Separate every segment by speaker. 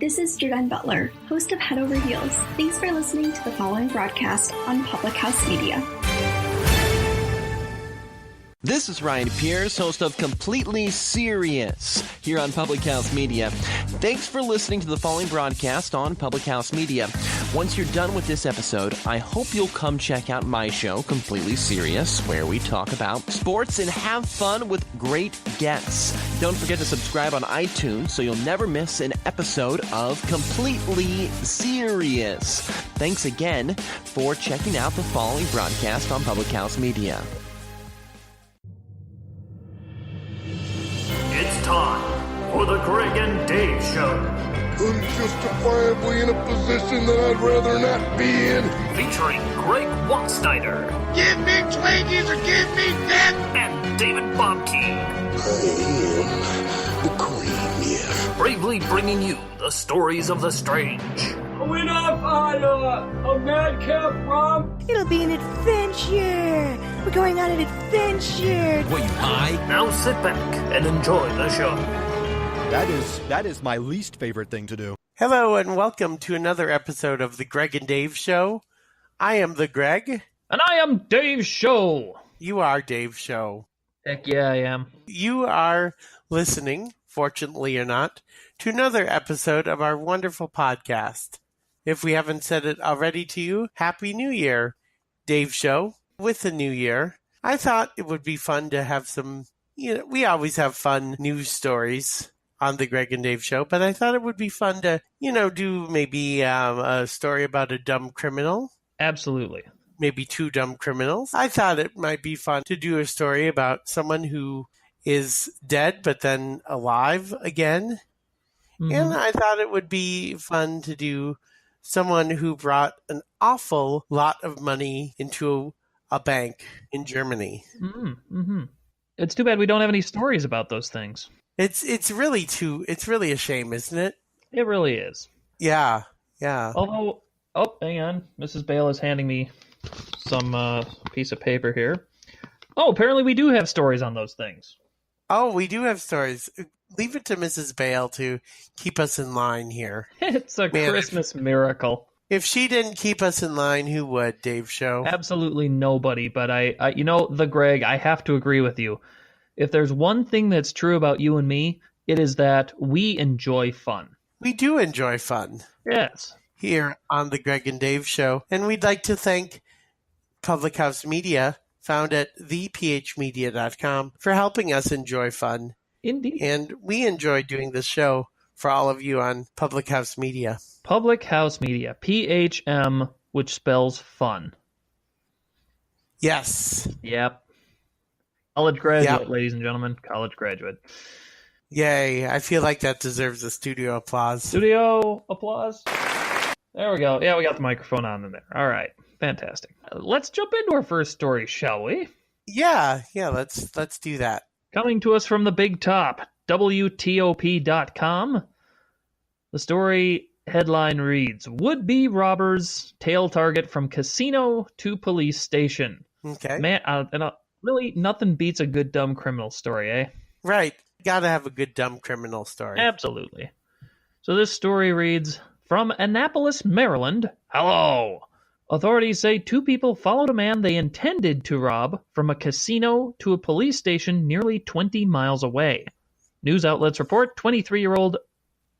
Speaker 1: This is Jordan Butler, host of Head Over Heels. Thanks for listening to the following broadcast on Public House Media.
Speaker 2: This is Ryan Pierce, host of Completely Serious here on Public House Media. Thanks for listening to the following broadcast on Public House Media. Once you're done with this episode, I hope you'll come check out my show, Completely Serious, where we talk about sports and have fun with great guests. Don't forget to subscribe on iTunes so you'll never miss an episode of Completely Serious. Thanks again for checking out the following broadcast on Public House Media.
Speaker 3: It's time for the Gregg and Dave Show.
Speaker 4: Unjustifiably in a position that I'd rather not be in.
Speaker 3: Featuring Greg Watsteiner.
Speaker 4: Give me Twinkies or give me death.
Speaker 3: And David Bobke.
Speaker 4: I am the Queen, yes.
Speaker 3: Bravely bringing you the stories of the strange.
Speaker 5: Went off on a madcap romp.
Speaker 6: It'll be an adventure. We're going on an adventure.
Speaker 7: What, you high?
Speaker 3: Now sit back and enjoy the show.
Speaker 7: That is my least favorite thing to do.
Speaker 8: Hello and welcome to another episode of the Gregg and Dave Show. I am the Greg.
Speaker 5: And I am Dave Show.
Speaker 8: You are Dave Show.
Speaker 5: Heck yeah, I am.
Speaker 8: You are listening, fortunately or not, to another episode of our wonderful podcast. If we haven't said it already to you, Happy New Year, Dave Show. With the new year, I thought it would be fun to have some, we always have fun news stories on the Gregg and Dave Show, but I thought it would be fun to, do maybe a story about a dumb criminal.
Speaker 5: Absolutely.
Speaker 8: Maybe two dumb criminals. I thought it might be fun to do a story about someone who is dead but then alive again. Mm-hmm. And I thought it would be fun to do someone who brought an awful lot of money into a bank in Germany.
Speaker 5: Mm-hmm. It's too bad we don't have any stories about those things.
Speaker 8: It's really a shame, isn't it?
Speaker 5: It really is.
Speaker 8: Yeah.
Speaker 5: Although, hang on. Mrs. Bale is handing me some piece of paper here. Oh, apparently we do have stories on those things.
Speaker 8: Oh, we do have stories. Leave it to Mrs. Bale to keep us in line here.
Speaker 5: It's a Christmas miracle.
Speaker 8: If she didn't keep us in line, who would, Dave Show?
Speaker 5: Absolutely nobody, but I the Greg, I have to agree with you. If there's one thing that's true about you and me, it is that we enjoy fun.
Speaker 8: We do enjoy fun.
Speaker 5: Yes.
Speaker 8: Here on the Gregg and Dave Show. And we'd like to thank Public House Media, found at thephmedia.com, for helping us enjoy fun.
Speaker 5: Indeed.
Speaker 8: And we enjoy doing this show for all of you on Public House Media.
Speaker 5: Public House Media, PHM, which spells fun.
Speaker 8: Yes.
Speaker 5: Yep. College graduate, ladies and gentlemen. College graduate.
Speaker 8: Yay. I feel like that deserves a studio applause.
Speaker 5: Studio applause. There we go. Yeah, we got the microphone on in there. All right. Fantastic. Let's jump into our first story, shall we?
Speaker 8: Yeah, let's do that.
Speaker 5: Coming to us from the big top, WTOP.com. The story headline reads, Would-be robbers tail target from casino to police station.
Speaker 8: Okay.
Speaker 5: Man, really, nothing beats a good dumb criminal story, eh?
Speaker 8: Right. Gotta have a good dumb criminal story.
Speaker 5: Absolutely. So this story reads, From Annapolis, Maryland, hello! Authorities say two people followed a man they intended to rob from a casino to a police station nearly 20 miles away. News outlets report 23-year-old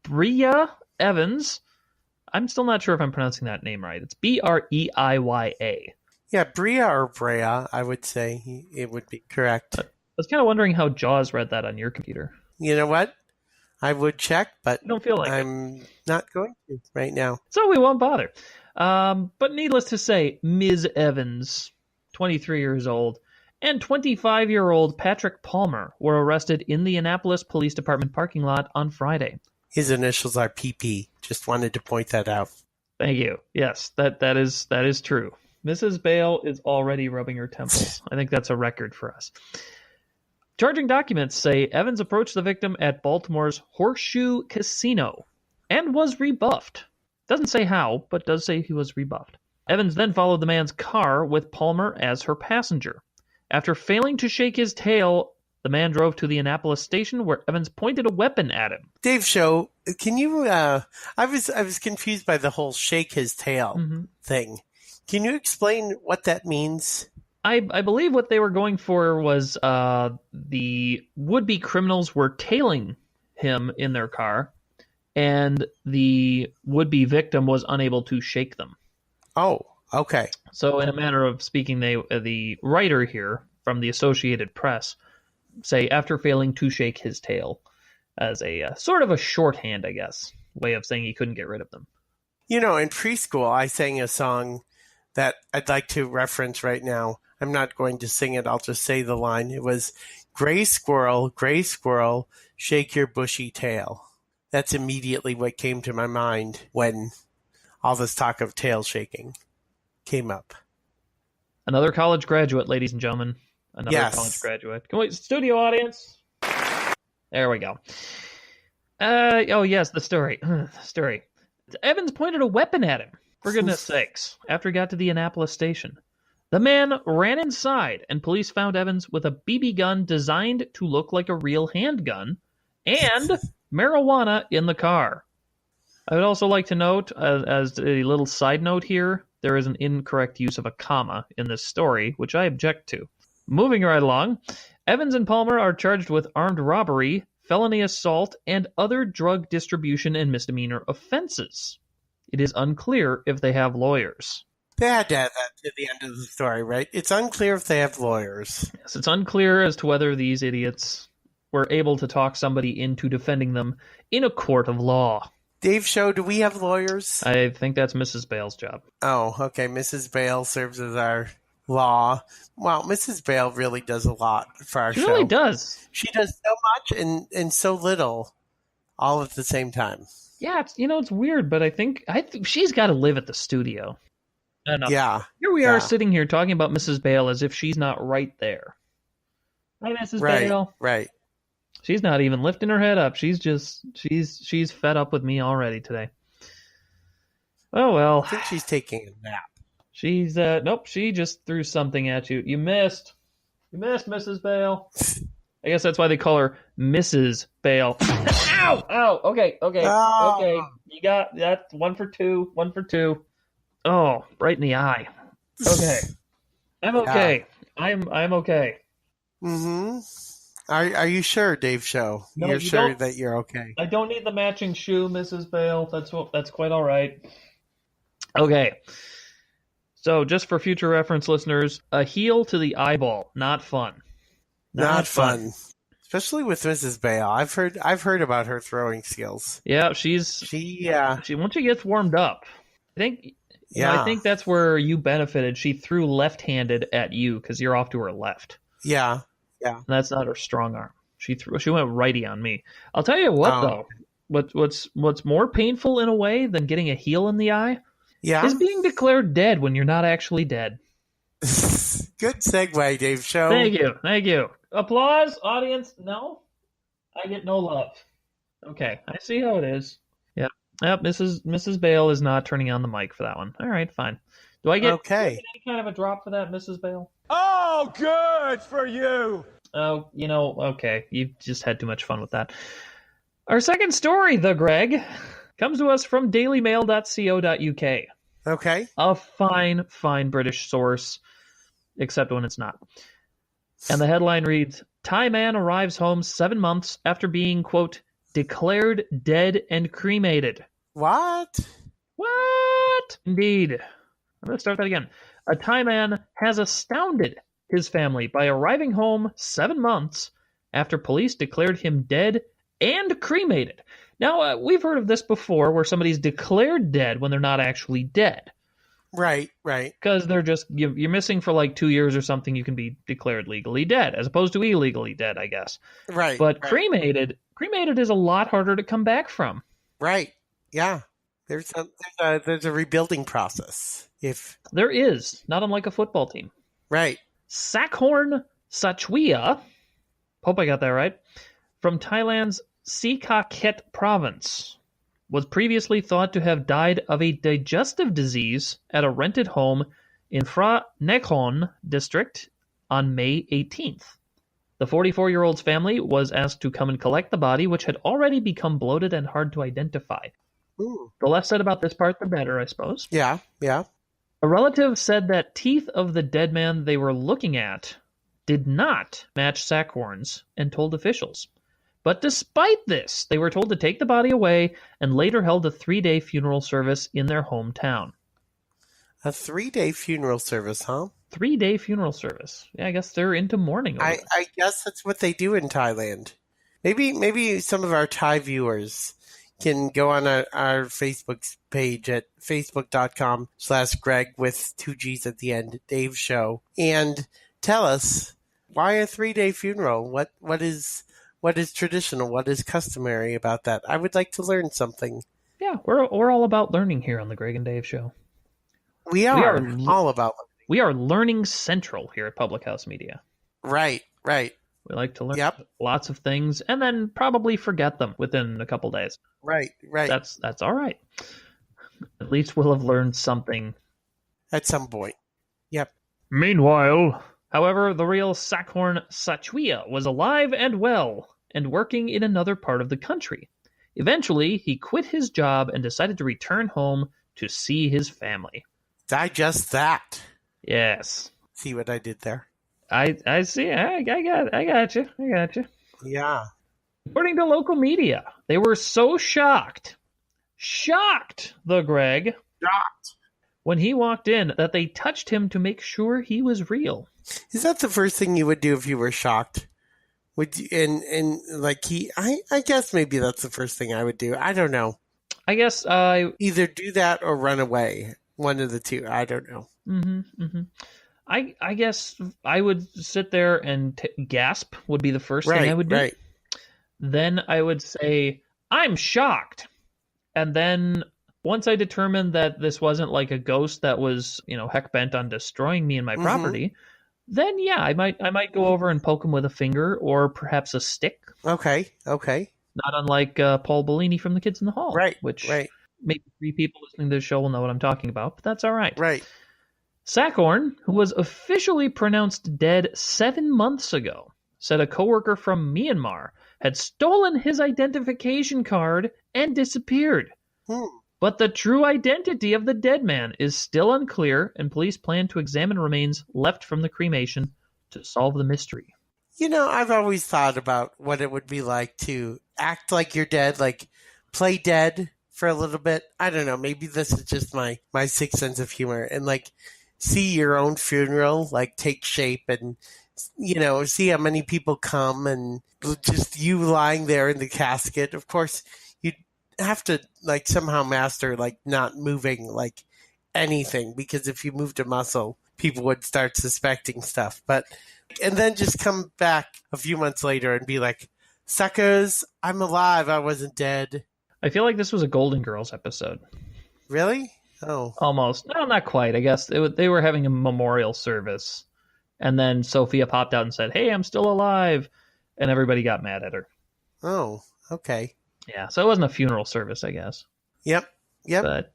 Speaker 5: Bria Evans. I'm still not sure if I'm pronouncing that name right. It's Breiya.
Speaker 8: Yeah, Bria or Brea, I would say it would be correct.
Speaker 5: I was kind of wondering how Jaws read that on your computer.
Speaker 8: You know what? I would check, but
Speaker 5: I don't feel like
Speaker 8: I'm not going to right now.
Speaker 5: So we won't bother. But needless to say, Ms. Evans, 23 years old, and 25-year-old Patrick Palmer were arrested in the Annapolis Police Department parking lot on Friday.
Speaker 8: His initials are PP. Just wanted to point that out.
Speaker 5: Thank you. Yes, that is true. Mrs. Bale is already rubbing her temples. I think that's a record for us. Charging documents say Evans approached the victim at Baltimore's Horseshoe Casino and was rebuffed. Doesn't say how, but does say he was rebuffed. Evans then followed the man's car with Palmer as her passenger. After failing to shake his tail The man drove to the Annapolis station where Evans pointed a weapon at him.
Speaker 8: Dave Show, can you, I was confused by the whole shake his tail thing. Can you explain what that means?
Speaker 5: I believe what they were going for was the would-be criminals were tailing him in their car, and the would-be victim was unable to shake them.
Speaker 8: Oh, okay.
Speaker 5: So in a manner of speaking, the writer here from the Associated Press say after failing to shake his tail as a sort of a shorthand, I guess, way of saying he couldn't get rid of them.
Speaker 8: You know, in preschool, I sang a song that I'd like to reference right now. I'm not going to sing it. I'll just say the line. It was, gray squirrel, shake your bushy tail. That's immediately what came to my mind when all this talk of tail shaking came up.
Speaker 5: Another college graduate, ladies and gentlemen. Another college graduate. Can we, studio audience? There we go. Oh, yes, the story. Evans pointed a weapon at him, for goodness sakes, after he got to the Annapolis station. The man ran inside, and police found Evans with a BB gun designed to look like a real handgun and marijuana in the car. I would also like to note, as a little side note here, there is an incorrect use of a comma in this story, which I object to. Moving right along, Evans and Palmer are charged with armed robbery, felony assault, and other drug distribution and misdemeanor offenses. It is unclear if they have lawyers.
Speaker 8: They had to add that to the end of the story, right? It's unclear if they have lawyers.
Speaker 5: Yes, it's unclear as to whether these idiots were able to talk somebody into defending them in a court of law.
Speaker 8: Dave Show, do we have lawyers?
Speaker 5: I think that's Mrs. Bale's job.
Speaker 8: Oh, okay. Mrs. Bale serves as our law. Well, Mrs. Bale really does a lot for our show.
Speaker 5: She really does.
Speaker 8: She does so much and so little all at the same time.
Speaker 5: Yeah, it's weird, but I think she's got to live at the studio.
Speaker 8: Yeah.
Speaker 5: Here we are sitting here talking about Mrs. Bale as if she's not right there. Hi, Mrs. Bale.
Speaker 8: Right.
Speaker 5: She's not even lifting her head up. She's fed up with me already today. Oh, well.
Speaker 8: I think she's taking a nap.
Speaker 5: She's, nope, she just threw something at you. You missed, Mrs. Bale. I guess that's why they call her Mrs. Bale. Ow! Okay. You got that. 1 for 2. Oh, right in the eye. Okay. I'm okay. I'm okay.
Speaker 8: Mm-hmm. Are you sure, Dave Show?
Speaker 5: No,
Speaker 8: you're sure that you're okay?
Speaker 5: I don't need the matching shoe, Mrs. Bale. That's quite all right. Okay. So, just for future reference, listeners, a heel to the eyeball. Not fun.
Speaker 8: Not fun. Especially with Mrs. Bale. I've heard about her throwing skills.
Speaker 5: Yeah, she once she gets warmed up, I think that's where you benefited. She threw left-handed at you because you're off to her left.
Speaker 8: Yeah.
Speaker 5: And that's not her strong arm. She went righty on me. I'll tell you what, though. What's more painful in a way than getting a heel in the eye is being declared dead when you're not actually dead.
Speaker 8: Good segue, Dave Show.
Speaker 5: Thank you. Applause, audience. No? I get no love. Okay, I see how it is. Yep, Mrs. Bale is not turning on the mic for that one. All right, fine. Do I get any kind of a drop for that, Mrs. Bale?
Speaker 9: Oh, good for you.
Speaker 5: Oh, okay. You've just had too much fun with that. Our second story, Gregg, comes to us from dailymail.co.uk.
Speaker 8: Okay.
Speaker 5: A fine British source, except when it's not. And the headline reads, Thai man arrives home 7 months after being, quote, declared dead and cremated.
Speaker 8: What?
Speaker 5: Indeed. I'm going to start that again. A Thai man has astounded his family by arriving home 7 months after police declared him dead and cremated. Now, we've heard of this before where somebody's declared dead when they're not actually dead.
Speaker 8: Right.
Speaker 5: Because they're just, you're missing for like 2 years or something, you can be declared legally dead, as opposed to illegally dead, I guess.
Speaker 8: Right.
Speaker 5: But cremated is a lot harder to come back from.
Speaker 8: Right. Yeah. There's a rebuilding process. If
Speaker 5: there is, not unlike a football team.
Speaker 8: Right.
Speaker 5: Sakhorn Sachwia, hope I got that right, from Thailand's Sikakhet province, was previously thought to have died of a digestive disease at a rented home in Phra Nakhon district on May 18th. The 44-year-old's family was asked to come and collect the body, which had already become bloated and hard to identify.
Speaker 8: Ooh.
Speaker 5: The less said about this part, the better, I suppose.
Speaker 8: Yeah, yeah.
Speaker 5: A relative said that teeth of the dead man they were looking at did not match Sackhorn's and told officials. But despite this, they were told to take the body away and later held a 3-day funeral service in their hometown.
Speaker 8: A 3-day funeral service, huh?
Speaker 5: 3-day funeral service. Yeah, I guess they're into mourning.
Speaker 8: I guess that's what they do in Thailand. Maybe some of our Thai viewers can go on our Facebook page at facebook.com/Gregg with 2 G's at the end, Dave Show, and tell us why a 3-day funeral? What is traditional? What is customary about that? I would like to learn something.
Speaker 5: Yeah, we're all about learning here on the Gregg and Dave Show.
Speaker 8: We are all about learning.
Speaker 5: We are learning central here at Public House Media.
Speaker 8: Right.
Speaker 5: We like to learn lots of things and then probably forget them within a couple days.
Speaker 8: Right.
Speaker 5: That's all right. At least we'll have learned something
Speaker 8: at some point. Yep.
Speaker 5: Meanwhile, however, the real Sackhorn Sachuia was alive and well and working in another part of the country. Eventually, he quit his job and decided to return home to see his family.
Speaker 8: Digest that.
Speaker 5: Yes.
Speaker 8: See what I did there?
Speaker 5: I see. I got you.
Speaker 8: Yeah.
Speaker 5: According to local media, they were so shocked, the Gregg, when he walked in that they touched him to make sure he was real.
Speaker 8: Is that the first thing you would do if you were shocked? Would you, I guess maybe that's the first thing I would do. I don't know.
Speaker 5: I guess
Speaker 8: either do that or run away. One of the two. I don't know.
Speaker 5: I guess I would sit there and gasp would be the first thing I would do.
Speaker 8: Right.
Speaker 5: Then I would say, I'm shocked. And then once I determined that this wasn't like a ghost that was, heck bent on destroying me and my property, then yeah, I might go over and poke him with a finger or perhaps a stick.
Speaker 8: Okay.
Speaker 5: Not unlike Paul Bellini from The Kids in the Hall.
Speaker 8: Right.
Speaker 5: Which maybe 3 people listening to the show will know what I'm talking about, but that's all right.
Speaker 8: Right.
Speaker 5: Sackhorn, who was officially pronounced dead 7 months ago, said a coworker from Myanmar had stolen his identification card and disappeared. But the true identity of the dead man is still unclear, and police plan to examine remains left from the cremation to solve the mystery.
Speaker 8: I've always thought about what it would be like to act like you're dead, like play dead for a little bit. I don't know. Maybe this is just my sick sense of humor, and see your own funeral take shape, and see how many people come, and just you lying there in the casket. Of course, you'd have to somehow master not moving anything, because if you moved a muscle, people would start suspecting stuff. And then just come back a few months later and be like, suckers, I'm alive, I wasn't dead.
Speaker 5: I feel like this was a Golden Girls episode.
Speaker 8: Really? Oh.
Speaker 5: Almost. No, not quite. I guess they were having a memorial service, and then Sophia popped out and said, "Hey, I'm still alive," and everybody got mad at her.
Speaker 8: Oh, okay.
Speaker 5: Yeah, so it wasn't a funeral service, I guess.
Speaker 8: Yep.
Speaker 5: But,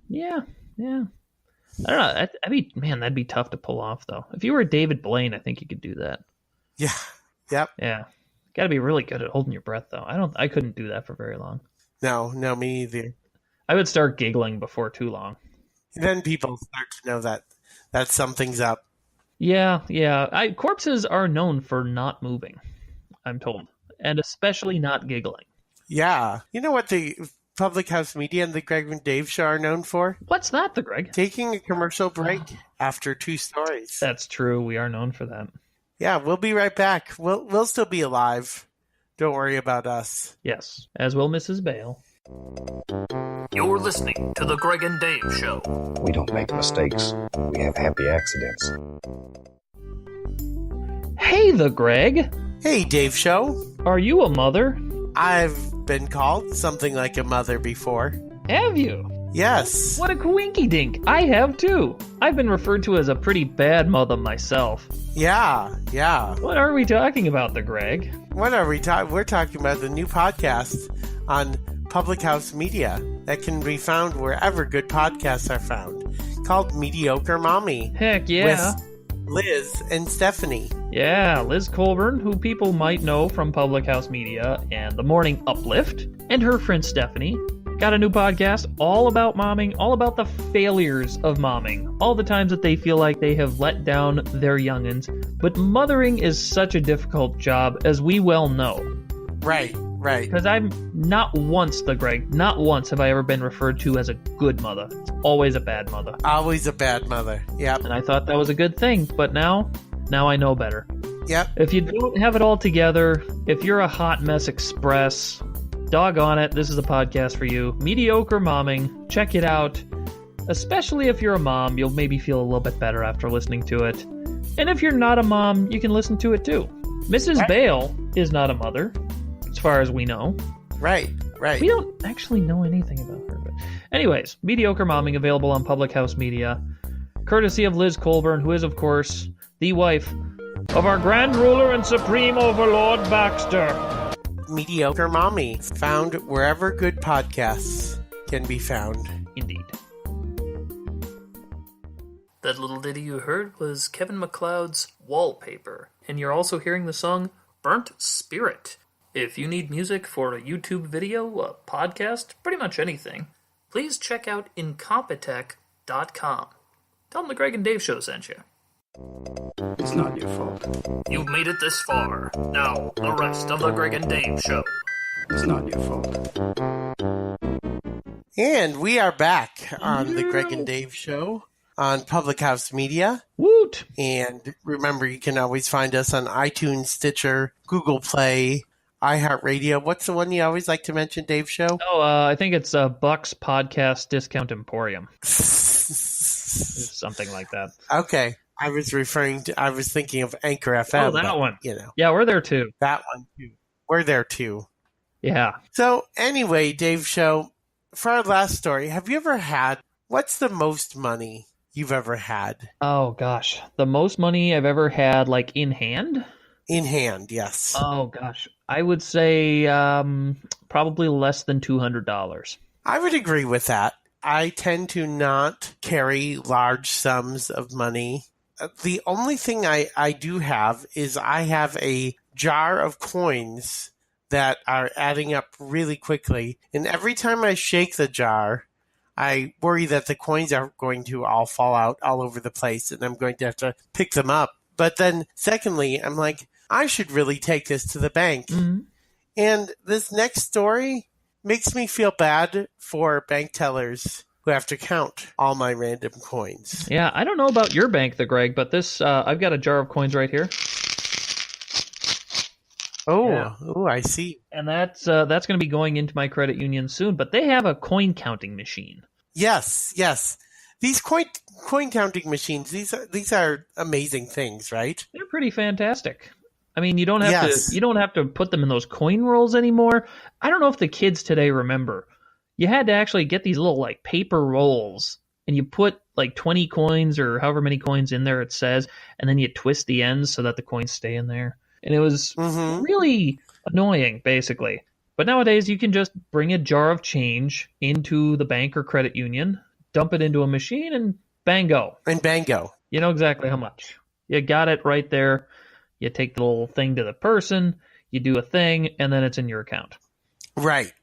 Speaker 5: yeah. I don't know. That'd be tough to pull off, though. If you were David Blaine, I think you could do that.
Speaker 8: Yeah. Yep.
Speaker 5: Yeah. Got to be really good at holding your breath, though. I couldn't do that for very long.
Speaker 8: No, me either.
Speaker 5: I would start giggling before too long.
Speaker 8: Then people start to know that something's up.
Speaker 5: Yeah. Corpses are known for not moving, I'm told, and especially not giggling.
Speaker 8: Yeah. You know what the Public House Media and the Gregg and Dave Show are known for?
Speaker 5: What's that, the Gregg?
Speaker 8: Taking a commercial break after 2 stories.
Speaker 5: That's true. We are known for that.
Speaker 8: Yeah, we'll be right back. We'll still be alive. Don't worry about us.
Speaker 5: Yes, as will Mrs. Bale.
Speaker 3: You're listening to The Gregg and Dave Show.
Speaker 10: We don't make mistakes. We have happy accidents.
Speaker 5: Hey, the Gregg.
Speaker 8: Hey, Dave Show.
Speaker 5: Are you a mother?
Speaker 8: I've been called something like a mother before.
Speaker 5: Have you?
Speaker 8: Yes.
Speaker 5: What a coinky dink. I have too. I've been referred to as a pretty bad mother myself.
Speaker 8: Yeah.
Speaker 5: What are we talking about, the Gregg?
Speaker 8: What are we talking? We're talking about the new podcast on Public House Media that can be found wherever good podcasts are found, called Mediocre Mommy.
Speaker 5: Heck yeah.
Speaker 8: With Liz and Stephanie.
Speaker 5: Yeah, Liz Colburn, who people might know from Public House Media and The Morning Uplift, and her friend Stephanie, got a new podcast all about momming, all about the failures of momming, all the times that they feel like they have let down their youngins. But mothering is such a difficult job, as we well know.
Speaker 8: Right.
Speaker 5: Because I'm not once have I ever been referred to as a good mother. It's always a bad mother.
Speaker 8: Always a bad mother. Yep.
Speaker 5: And I thought that was a good thing, but now I know better.
Speaker 8: Yep.
Speaker 5: If you don't have it all together, if you're a hot mess express, doggone it, this is a podcast for you. Mediocre Momming, check it out. Especially if you're a mom, you'll maybe feel a little bit better after listening to it. And if you're not a mom, you can listen to it too. Mrs. Bale is not a mother, as far as we know.
Speaker 8: Right.
Speaker 5: We don't actually know anything about her. But anyways, Mediocre Momming available on Public House Media, courtesy of Liz Colburn, who is, of course, the wife of our Grand Ruler and Supreme Overlord Baxter.
Speaker 8: Mediocre Mommy, found wherever good podcasts can be found.
Speaker 5: Indeed.
Speaker 11: That little ditty you heard was Kevin MacLeod's Wallpaper, and you're also hearing the song Burnt Spirit. If you need music for a YouTube video, a podcast, pretty much anything, please check out Incompetech.com. Tell them the Gregg and Dave Show sent you.
Speaker 12: It's not your fault.
Speaker 11: You've made it this far. Now, the rest of the Gregg and Dave Show.
Speaker 12: It's not your fault.
Speaker 8: And we are back on the Gregg and Dave Show on Public House Media.
Speaker 5: Woot!
Speaker 8: And remember, you can always find us on iTunes, Stitcher, Google Play, iHeartRadio. What's the one you always like to mention, Dave Show?
Speaker 5: Oh, I think it's Buck's Podcast Discount Emporium. Something like that.
Speaker 8: Okay. I was thinking of Anchor FM.
Speaker 5: Oh, that one.
Speaker 8: You know.
Speaker 5: Yeah, we're there too.
Speaker 8: That one too. We're there too.
Speaker 5: Yeah.
Speaker 8: So anyway, Dave Show, for our last story, what's the most money you've ever had?
Speaker 5: Oh, gosh. The most money I've ever had, like, in hand?
Speaker 8: In hand, yes.
Speaker 5: Oh, gosh. I would say probably less than $200.
Speaker 8: I would agree with that. I tend to not carry large sums of money. The only thing I do have is I have a jar of coins that are adding up really quickly. And every time I shake the jar, I worry that the coins are going to all fall out all over the place and I'm going to have to pick them up. But then secondly, I'm like, I should really take this to the bank.
Speaker 5: Mm-hmm.
Speaker 8: And this next story makes me feel bad for bank tellers who have to count all my random coins.
Speaker 5: Yeah, I don't know about your bank, Greg, but this I've got a jar of coins right here.
Speaker 8: Oh,
Speaker 5: yeah.
Speaker 8: Oh, I see.
Speaker 5: And that's going to be going into my credit union soon. But they have a coin counting machine.
Speaker 8: Yes. These coin counting machines, these are amazing things, right?
Speaker 5: They're pretty fantastic. I mean, you don't have to put them in those coin rolls anymore. I don't know if the kids today remember. You had to actually get these little like paper rolls and you put like 20 coins or however many coins in there it says, and then you twist the ends so that the coins stay in there. And it was really annoying, basically. But nowadays you can just bring a jar of change into the bank or credit union, dump it into a machine, and bango.
Speaker 8: And bango.
Speaker 5: You know exactly how much. You got it right there. You take the little thing to the person, you do a thing, and then it's in your account.
Speaker 8: Right.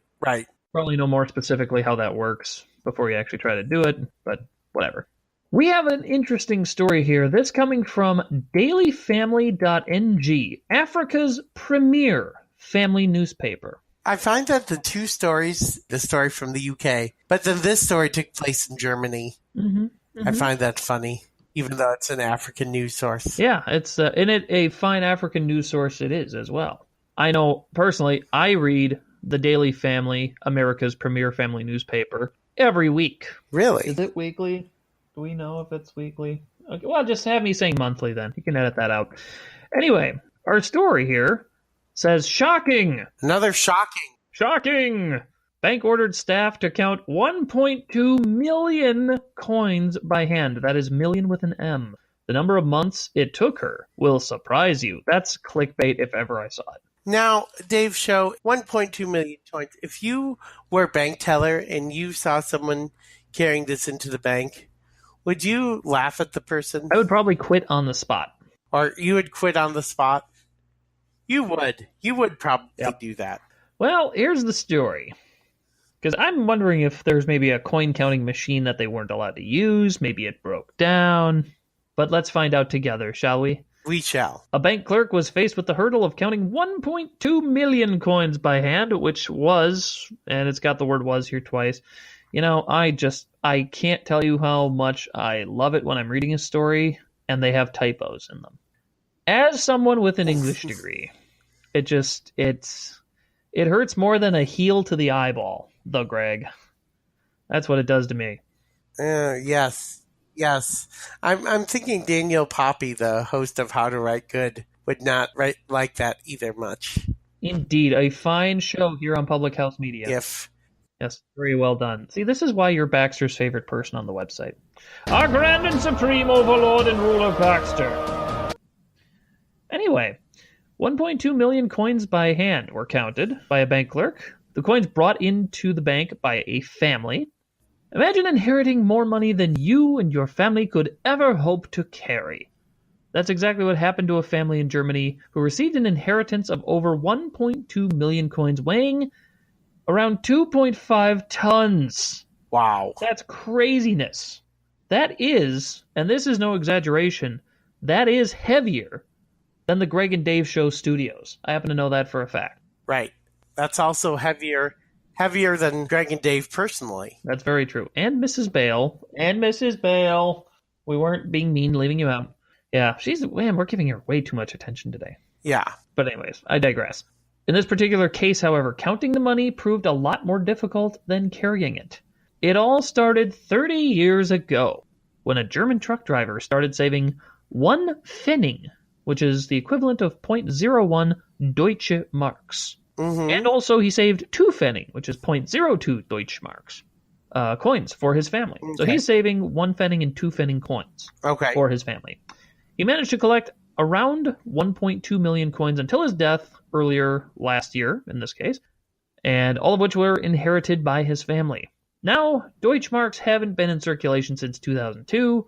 Speaker 5: Probably know more specifically how that works before you actually try to do it, but whatever. We have an interesting story here. This coming from dailyfamily.ng, Africa's premier family newspaper.
Speaker 8: I find that the two stories, the story from the UK, but then this story took place in Germany.
Speaker 5: Mm-hmm.
Speaker 8: I find that funny, even though it's an African news source.
Speaker 5: Yeah, it's a fine African news source it is as well. I know, personally, I read the Daily Family, America's premier family newspaper, every week.
Speaker 8: Really?
Speaker 5: Is it weekly? Do we know if it's weekly? Okay, well, just have me saying monthly then. You can edit that out. Anyway, our story here says, shocking!
Speaker 8: Another shocking!
Speaker 5: Shocking! Bank ordered staff to count 1.2 million coins by hand. That is million with an M. The number of months it took her will surprise you. That's clickbait if ever I saw it.
Speaker 8: Now, Dave Show, 1.2 million coins. If you were a bank teller and you saw someone carrying this into the bank, would you laugh at the person?
Speaker 5: I would probably quit on the spot.
Speaker 8: Or you would quit on the spot? You would. You would probably do that.
Speaker 5: Well, here's the story. Because I'm wondering if there's maybe a coin counting machine that they weren't allowed to use. Maybe it broke down. But let's find out together, shall we?
Speaker 8: We shall.
Speaker 5: A bank clerk was faced with the hurdle of counting 1.2 million coins by hand, which was, and it's got the word was here twice. You know, I can't tell you how much I love it when I'm reading a story and they have typos in them. As someone with an English degree, it hurts more than a heel to the eyeball, though, Greg. That's what it does to me.
Speaker 8: Yes. I'm thinking Daniel Poppy, the host of How to Write Good, would not write like that either much.
Speaker 5: Indeed, a fine show here on Public House Media. Yes, very well done. See, this is why you're Baxter's favorite person on the website. Our grand and supreme overlord and ruler, Baxter. Anyway, 1.2 million coins by hand were counted by a bank clerk. The coins brought into the bank by a family. Imagine inheriting more money than you and your family could ever hope to carry. That's exactly what happened to a family in Germany who received an inheritance of over 1.2 million coins weighing around 2.5 tons.
Speaker 8: Wow.
Speaker 5: That's craziness. That is, and this is no exaggeration, that is heavier than the Gregg and Dave Show studios. I happen to know that for a fact.
Speaker 8: Right. That's also heavier than Gregg and Dave personally.
Speaker 5: That's very true. And Mrs. Bale. We weren't being mean, leaving you out. Yeah, we're giving her way too much attention today.
Speaker 8: Yeah.
Speaker 5: But anyways, I digress. In this particular case, however, counting the money proved a lot more difficult than carrying it. It all started 30 years ago when a German truck driver started saving 1 Pfennig, which is the equivalent of 0.01 Deutsche Marks.
Speaker 8: Mm-hmm.
Speaker 5: And also he saved 2 Pfennig, which is 0.02 Deutsche Marks, coins for his family. Okay. So he's saving 1 Pfennig and 2 Pfennig coins for his family. He managed to collect around 1.2 million coins until his death earlier last year, in this case, and all of which were inherited by his family. Now, Deutschmarks haven't been in circulation since 2002,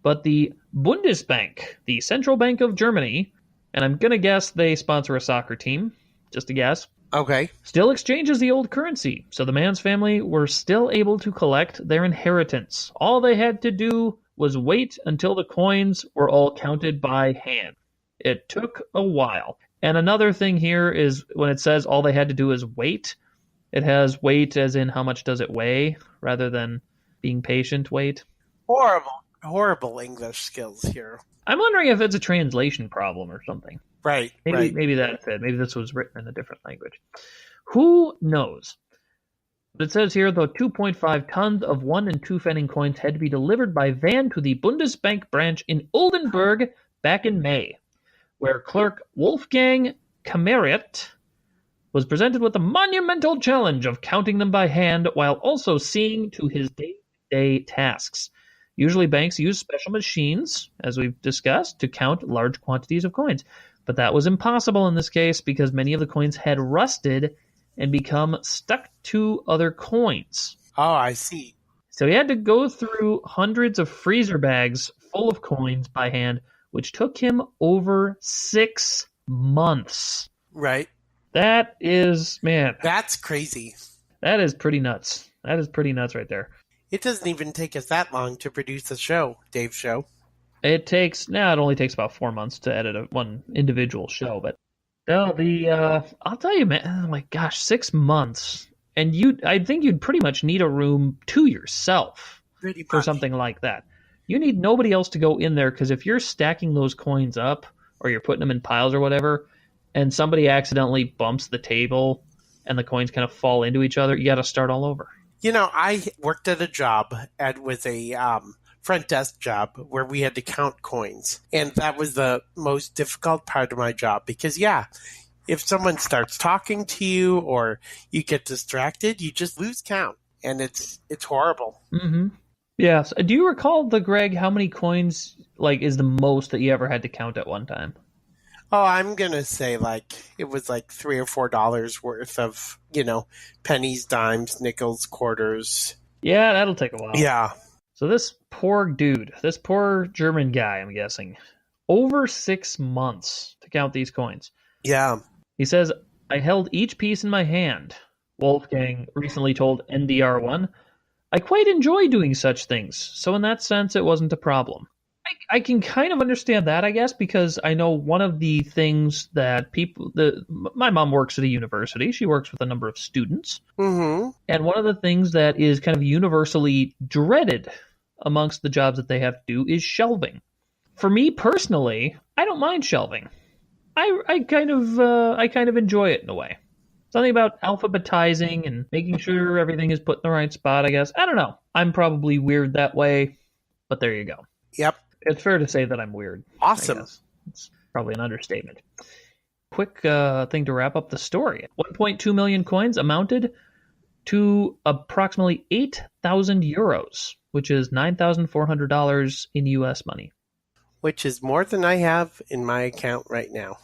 Speaker 5: but the Bundesbank, the Central Bank of Germany, and I'm going to guess they sponsor a soccer team, just a guess.
Speaker 8: Okay.
Speaker 5: Still exchanges the old currency, so the man's family were still able to collect their inheritance. All they had to do was wait until the coins were all counted by hand. It took a while. And another thing here is when it says all they had to do is wait, it has wait as in how much does it weigh, rather than being patient wait.
Speaker 8: Horrible English skills here.
Speaker 5: I'm wondering if it's a translation problem or something.
Speaker 8: Right.
Speaker 5: Maybe that's it. Maybe this was written in a different language. Who knows? But it says here, though, 2.5 tons of 1 and 2 Pfennig coins had to be delivered by van to the Bundesbank branch in Oldenburg back in May, where clerk Wolfgang Kammerit was presented with the monumental challenge of counting them by hand while also seeing to his day-to-day tasks. Usually banks use special machines, as we've discussed, to count large quantities of coins. But that was impossible in this case because many of the coins had rusted and become stuck to other coins.
Speaker 8: Oh, I see.
Speaker 5: So he had to go through hundreds of freezer bags full of coins by hand, which took him over 6 months.
Speaker 8: Right.
Speaker 5: That is, man.
Speaker 8: That's crazy.
Speaker 5: That is pretty nuts. That is pretty nuts right there.
Speaker 8: It doesn't even take us that long to produce a show, Dave's show.
Speaker 5: It only takes about 4 months to edit one individual show, but no, I'll tell you, man, oh my gosh, 6 months. And I think you'd pretty much need a room to yourself for something like that. You need nobody else to go in there, because if you're stacking those coins up or you're putting them in piles or whatever, and somebody accidentally bumps the table and the coins kind of fall into each other, you got to start all over.
Speaker 8: You know, I worked at a job with a front desk job where we had to count coins. And that was the most difficult part of my job because, if someone starts talking to you or you get distracted, you just lose count. And it's horrible.
Speaker 5: Mm-hmm. Yes. Do you recall, Greg, how many coins is the most that you ever had to count at one time?
Speaker 8: Oh, I'm going to say it was $3 or $4 worth of, pennies, dimes, nickels, quarters.
Speaker 5: Yeah, that'll take a while.
Speaker 8: Yeah.
Speaker 5: So this poor dude, this poor German guy, I'm guessing, over 6 months to count these coins.
Speaker 8: Yeah.
Speaker 5: He says, I held each piece in my hand. Wolfgang recently told NDR1, I quite enjoy doing such things, so in that sense it wasn't a problem. I can kind of understand that, I guess, because I know one of the things that my mom works at a university. She works with a number of students.
Speaker 8: Mm-hmm.
Speaker 5: And one of the things that is kind of universally dreaded amongst the jobs that they have to do is shelving. For me personally, I don't mind shelving. I kind of enjoy it in a way. Something about alphabetizing and making sure everything is put in the right spot, I guess. I don't know. I'm probably weird that way, but there you go.
Speaker 8: Yep.
Speaker 5: It's fair to say that I'm weird.
Speaker 8: Awesome.
Speaker 5: It's probably an understatement. Quick thing to wrap up the story. 1.2 million coins amounted to approximately 8,000 euros, which is $9,400 in U.S. money.
Speaker 8: Which is more than I have in my account right now.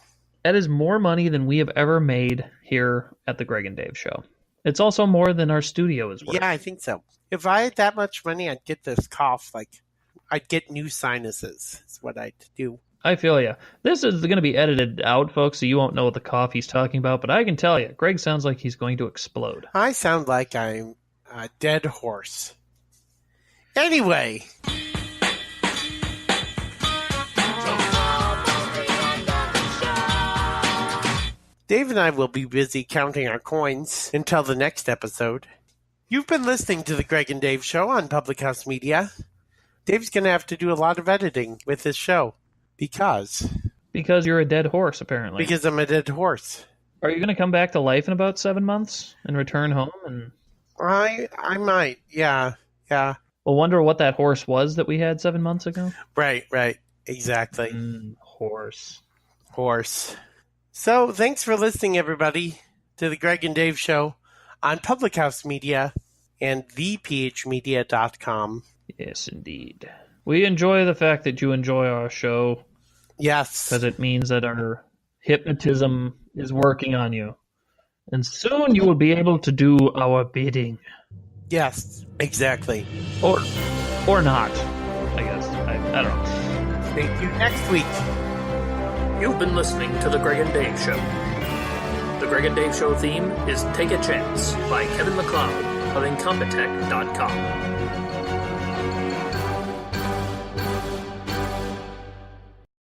Speaker 5: That is more money than we have ever made here at the Gregg and Dave Show. It's also more than our studio is worth.
Speaker 8: Yeah, I think so. If I had that much money, I'd get this cough. I'd get new sinuses. That's what I'd do.
Speaker 5: I feel you. This is going to be edited out, folks, so you won't know what the cough he's talking about. But I can tell you, Greg sounds like he's going to explode.
Speaker 8: I sound like I'm a dead horse. Anyway. Dave and I will be busy counting our coins until the next episode. You've been listening to the Gregg and Dave Show on Public House Media. Dave's going to have to do a lot of editing with this show. Because
Speaker 5: you're a dead horse, apparently.
Speaker 8: Because I'm a dead horse.
Speaker 5: Are you going to come back to life in about 7 months and return home? And
Speaker 8: I might, yeah.
Speaker 5: We'll wonder what that horse was that we had 7 months ago?
Speaker 8: Right, exactly.
Speaker 5: Horse.
Speaker 8: So, thanks for listening, everybody, to the Gregg and Dave Show on Public House Media and thephmedia.com.
Speaker 5: Yes, indeed. We enjoy the fact that you enjoy our show.
Speaker 8: Yes.
Speaker 5: Because it means that our hypnotism is working on you. And soon you will be able to do our bidding.
Speaker 8: Yes, exactly.
Speaker 5: Or not, I guess. I don't know.
Speaker 8: Thank you next week.
Speaker 11: You've been listening to The Gregg and Dave Show. The Gregg and Dave Show theme is Take a Chance by Kevin MacLeod of Incompetech.com.